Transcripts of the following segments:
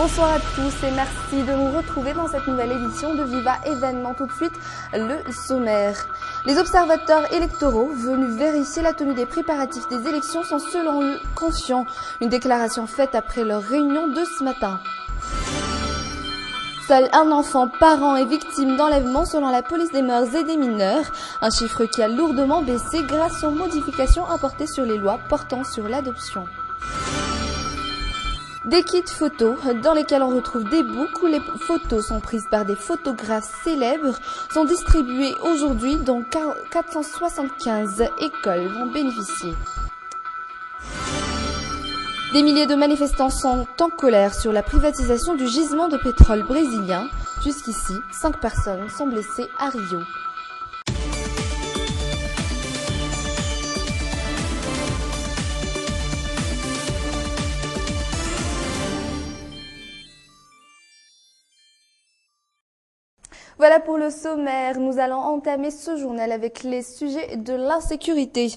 Bonsoir à tous et merci de nous retrouver dans cette nouvelle édition de Viva Événement. Tout de suite, le sommaire. Les observateurs électoraux venus vérifier la tenue des préparatifs des élections sont selon eux confiants. Une déclaration faite après leur réunion de ce matin. Seul un enfant, parent et victime d'enlèvement selon la police des mœurs et des mineurs. Un chiffre qui a lourdement baissé grâce aux modifications apportées sur les lois portant sur l'adoption. Des kits photos dans lesquels on retrouve des books où les photos sont prises par des photographes célèbres sont distribués aujourd'hui dont 475 écoles vont bénéficier. Des milliers de manifestants sont en colère sur la privatisation du gisement de pétrole brésilien. Jusqu'ici, 5 personnes sont blessées à Rio. Voilà pour le sommaire. Nous allons entamer ce journal avec les sujets de l'insécurité.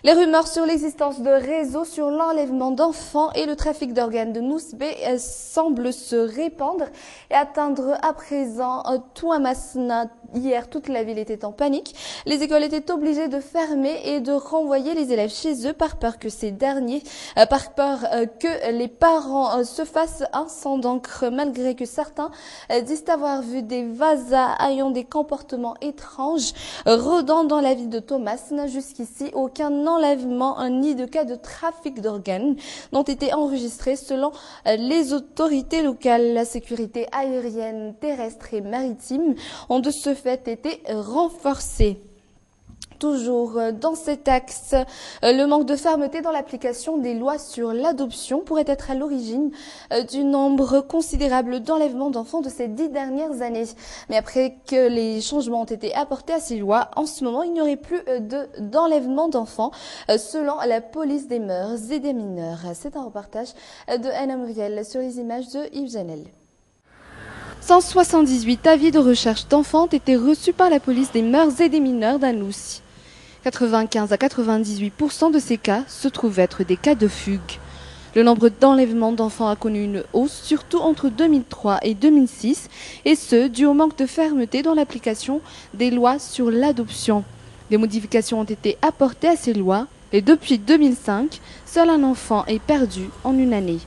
Les rumeurs sur l'existence de réseaux sur l'enlèvement d'enfants et le trafic d'organes de Nousbé semblent se répandre et atteindre à présent Touamasna. Hier, toute la ville était en panique. Les écoles étaient obligées de fermer et de renvoyer les élèves chez eux par peur que que les parents se fassent un sang d'encre, malgré que certains disent avoir vu des vasas ayant des comportements étranges rôdant dans la ville de Touamasna. Jusqu'ici, aucun enlèvement ni de cas de trafic d'organes n'ont été enregistrés selon les autorités locales. La sécurité aérienne, terrestre et maritime ont de ce fait été renforcée. Toujours dans cet axe, le manque de fermeté dans l'application des lois sur l'adoption pourrait être à l'origine du nombre considérable d'enlèvements d'enfants de ces 10 dernières années. Mais après que les changements ont été apportés à ces lois, en ce moment, il n'y aurait plus d'enlèvement d'enfants selon la police des mœurs et des mineurs. C'est un reportage de Anna Muriel sur les images de Yves Janel. 178 avis de recherche d'enfants ont été reçus par la police des mœurs et des mineurs d'Anoussi. 95 à 98% de ces cas se trouvent être des cas de fugue. Le nombre d'enlèvements d'enfants a connu une hausse, surtout entre 2003 et 2006, et ce, dû au manque de fermeté dans l'application des lois sur l'adoption. Des modifications ont été apportées à ces lois, et depuis 2005, seul un enfant est perdu en une année.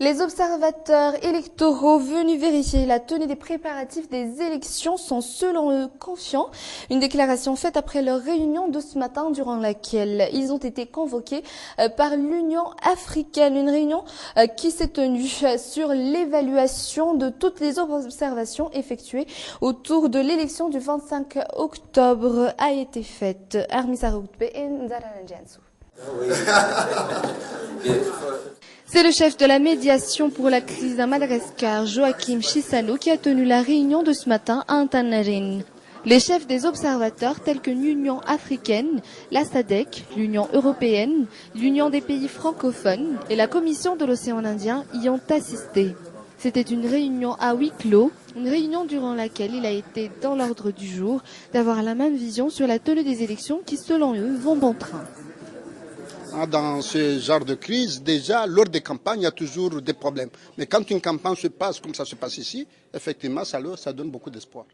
Les observateurs électoraux venus vérifier la tenue des préparatifs des élections sont selon eux confiants. Une déclaration faite après leur réunion de ce matin durant laquelle ils ont été convoqués par l'Union africaine. Une réunion qui s'est tenue sur l'évaluation de toutes les observations effectuées autour de l'élection du 25 octobre a été faite. Armisa Routbe et Nzarana Jansu. C'est le chef de la médiation pour la crise à Madagascar, Joachim Chissano, qui a tenu la réunion de ce matin à Antananarivo. Les chefs des observateurs tels que l'Union africaine, la SADC, l'Union européenne, l'Union des pays francophones et la Commission de l'océan Indien y ont assisté. C'était une réunion à huis clos, une réunion durant laquelle il a été dans l'ordre du jour d'avoir la même vision sur la tenue des élections qui, selon eux, vont bon train. Dans ce genre de crise, déjà, lors des campagnes, il y a toujours des problèmes. Mais quand une campagne se passe comme ça se passe ici, effectivement, ça donne beaucoup d'espoir.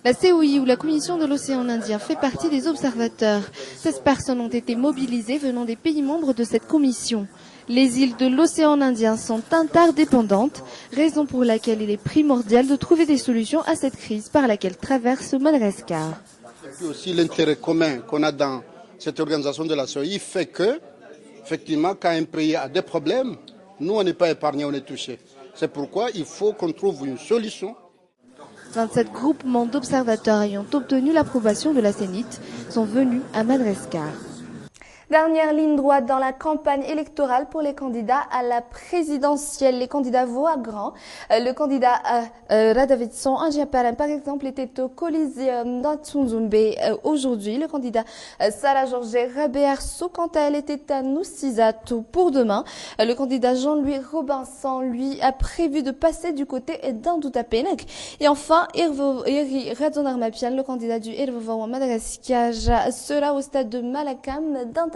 La COI, ou la Commission de l'océan Indien, fait partie des observateurs. 16 personnes ont été mobilisées venant des pays membres de cette commission. Les îles de l'océan Indien sont interdépendantes, raison pour laquelle il est primordial de trouver des solutions à cette crise par laquelle traverse Madagascar. Et puis aussi l'intérêt commun qu'on a dans cette organisation de la COI fait que, effectivement, quand un pays a des problèmes, nous, on n'est pas épargnés, on est touchés. C'est pourquoi il faut qu'on trouve une solution. 27 groupements d'observateurs ayant obtenu l'approbation de la CENIT sont venus à Madagascar. Dernière ligne droite dans la campagne électorale pour les candidats à la présidentielle. Les candidats voient grand. Le candidat Radavitson Anjiaparan, par exemple, était au Coliseum d'Atsunzumbe aujourd'hui. Le candidat Sarah Georges Rabearso, quant à elle, était à Nusizato pour demain. Le candidat Jean-Louis Robinson, lui, a prévu de passer du côté d'Indutapenek. Et enfin, Eri Radzonarmapian, le candidat du Ervovawa Madagascar, sera au stade de Malakam d'Intanmain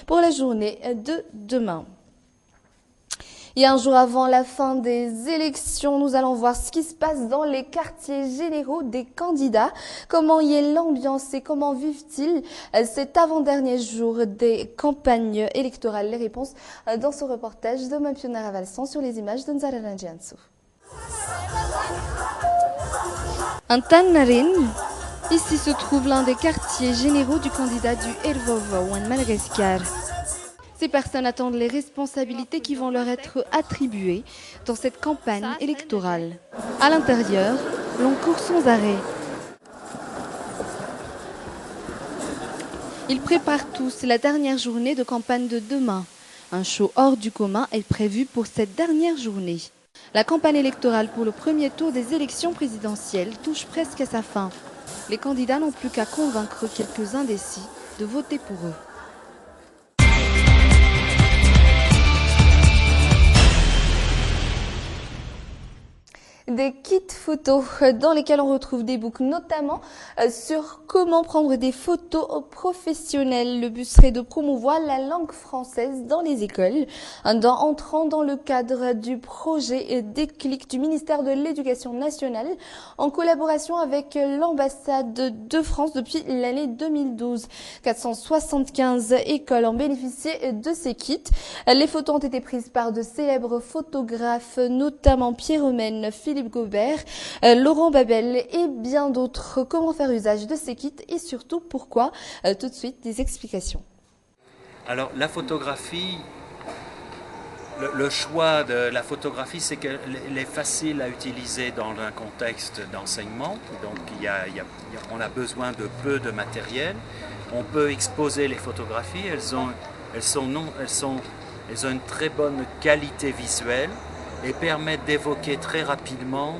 pour la journée de demain. Et un jour avant la fin des élections, nous allons voir ce qui se passe dans les quartiers généraux des candidats. Comment y est l'ambiance et comment vivent-ils cet avant-dernier jour des campagnes électorales? Les réponses dans ce reportage de Mampiona Ravalsan sur les images de Nzara Ranjiansu. Antannarin, ici se trouve l'un des quartiers généraux du candidat du Ervovo en Madagascar. Ces personnes attendent les responsabilités qui vont leur être attribuées dans cette campagne électorale. À l'intérieur, l'on court sans arrêt. Ils préparent tous la dernière journée de campagne de demain. Un show hors du commun est prévu pour cette dernière journée. La campagne électorale pour le premier tour des élections présidentielles touche presque à sa fin. Les candidats n'ont plus qu'à convaincre quelques indécis de voter pour eux. Des kits photos dans lesquels on retrouve des books, notamment sur comment prendre des photos professionnelles. Le but serait de promouvoir la langue française dans les écoles, entrant dans le cadre du projet Déclic du ministère de l'Éducation nationale, en collaboration avec l'ambassade de France depuis l'année 2012. 475 écoles ont bénéficié de ces kits. Les photos ont été prises par de célèbres photographes, notamment Pierre Romaine, Philippe Gobert, Laurent Babel et bien d'autres. Comment faire usage de ces kits et surtout pourquoi? Tout de suite, des explications. Alors la photographie, le choix de la photographie, c'est qu'elle est facile à utiliser dans un contexte d'enseignement. Donc on a besoin de peu de matériel. On peut exposer les photographies. Elles ont une très bonne qualité visuelle et permettent d'évoquer très rapidement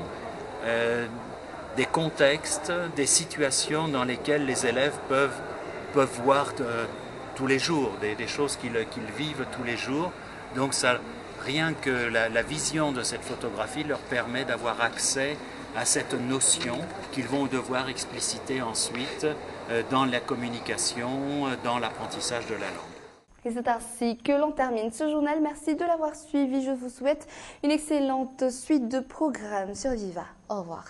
des contextes, des situations dans lesquelles les élèves peuvent voir tous les jours, des choses qu'ils vivent tous les jours. Donc rien que la vision de cette photographie leur permet d'avoir accès à cette notion qu'ils vont devoir expliciter ensuite dans la communication, dans l'apprentissage de la langue. Et c'est ainsi que l'on termine ce journal. Merci de l'avoir suivi. Je vous souhaite une excellente suite de programmes sur Viva. Au revoir.